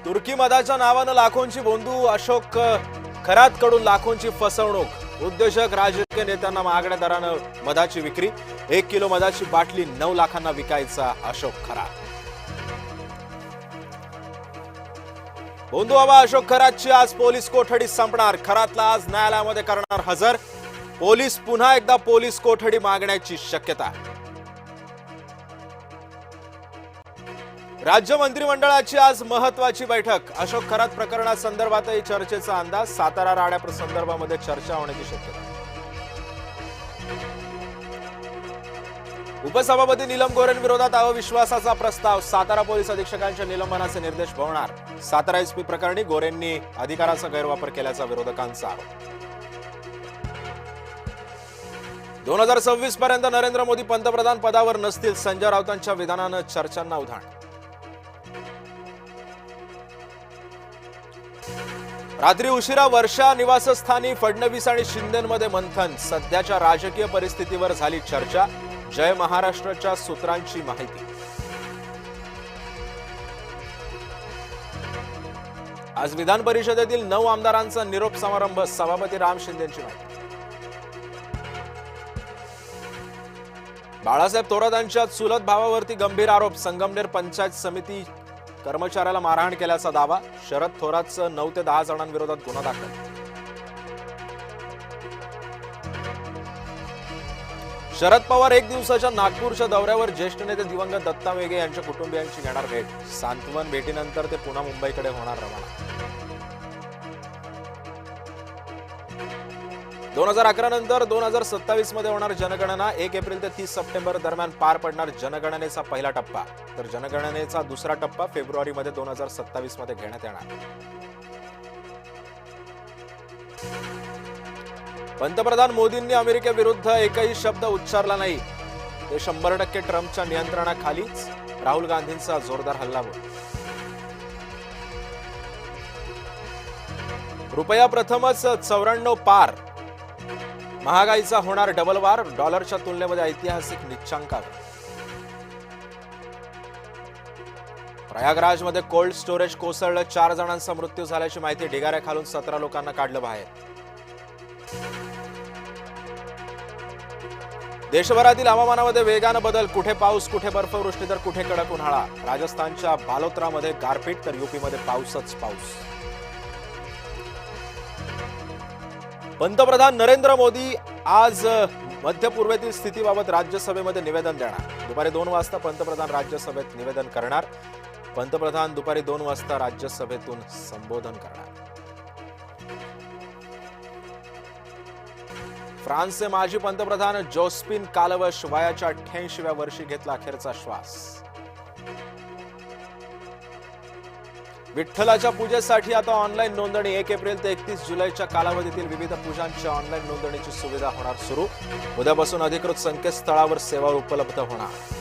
तुर्की मधाच्या नावानं लाखोंची बोंदू, अशोक खरातकडून लाखोंची फसवणूक, उद्योजक राजकीय नेत्यांना महागड्या दरानं मधाची विक्री, 1 किलो मधाची बाटली 9 लाखांना विकायचा अशोक खरात. बोंदू बाबा अशोक खरातची आज पोलीस कोठडी संपणार. खरातला आज न्यायालयामध्ये करणार हजर. पोलीस पुन्हा एकदा पोलीस कोठडी मागण्याची शक्यता. राज्य मंत्रिमंडळाची आज महत्वाची बैठक. अशोक खरात प्रकरणासंदर्भातही चर्चेचा अंदाज. सातारा राड्या संदर्भामध्ये चर्चा होण्याची शक्यता. उपसभापती नीलम गोऱ्हेंविरोधात अविश्वासाचा प्रस्ताव. सातारा पोलीस अधीक्षकांच्या निलंबनाचे निर्देश होणार. सातारा एसपी प्रकरणी गोऱ्हेंनी अधिकाराचा गैरवापर केल्याचा विरोधकांचा आरोप. 2026 पर्यंत नरेंद्र मोदी पंतप्रधान पदावर नसतील. संजय राऊतांच्या विधानानं चर्चांना उधाण. रात्री उशिरा वर्षा निवासस्थानी फडणवीस आणि शिंदेंमध्ये मंथन. सध्याच्या राजकीय परिस्थितीवर झाली चर्चा. जय महाराष्ट्राच्या सूत्रांची माहिती. आज विधान परिषदेतील 9 आमदारांचा निरोप समारंभ. सभापती राम शिंदेंची माहिती. बाळासाहेब थोरातांच्या चुलत भावावरती गंभीर आरोप. संगमनेर पंचायत समिती कर्मचाऱ्याला मारहाण केल्याचा दावा. शरद थोरातचं 9 ते 10 जणांविरोधात गुन्हा दाखल. शरद पवार 1 दिवसाच्या नागपूरच्या दौऱ्यावर. ज्येष्ठ नेते दिवंगत दत्ता मेघे यांच्या कुटुंबियांची घेणार भेट. सांत्वन भेटीनंतर ते पुन्हा मुंबईकडे होणार रवाना. 2011 नंतर 2027 मध्ये होणार जनगणना. 1 एप्रिल ते 30 सप्टेंबर दरम्यान पार पडणार जनगणनेचा पहिला टप्पा. तर जनगणनेचा दुसरा टप्पा फेब्रुवारीमध्ये 2027 मध्ये घेण्यात येणार. पंतप्रधान मोदींनी अमेरिकेविरुद्ध एकही शब्द उच्चारला नाही. ते 100% ट्रम्पच्या नियंत्रणाखालीच. राहुल गांधींचा जोरदार हल्लाबोल. रुपया प्रथमच 94 पार. महागाईचा होणार डबल वार. डॉलरच्या तुलनेमध्ये ऐतिहासिक निच्चांकावर. प्रयागराजमध्ये कोल्ड स्टोरेज कोसळलं. 4 जणांचा मृत्यू झाल्याची माहिती. ढिगाऱ्याखालून 17 लोकांना काढलं बाहेर. देशभरातील हवामानामध्ये वेगानं बदल. कुठे पाऊस, कुठे बर्फवृष्टी, तर कुठे कडक उन्हाळा. राजस्थानच्या बालोत्रामध्ये गारपीट, तर यूपीमध्ये पाऊसच पाऊस. पंतप्रधान नरेंद्र मोदी आज मध्य पूर्वेतील स्थितीबाबत राज्यसभेमध्ये निवेदन देणार. दुपारी 2 वाजता पंतप्रधान राज्यसभेत निवेदन करणार. पंतप्रधान दुपारी 2 वाजता राज्यसभेतून संबोधन करणार. फ्रान्सचे माजी पंतप्रधान जोस्पिन कालवश वयाच्या 88व्या वर्षी घेतला अखेरचा श्वास. विठ्ठलाच्या पूजेसाठी आता ऑनलाईन नोंदणी. 1 एप्रिल ते 31 जुलैच्या कालावधीतील विविध पूजांच्या ऑनलाईन नोंदणीची सुविधा होणार सुरू. उद्यापासून अधिकृत संकेतस्थळावर सेवा उपलब्ध होणार.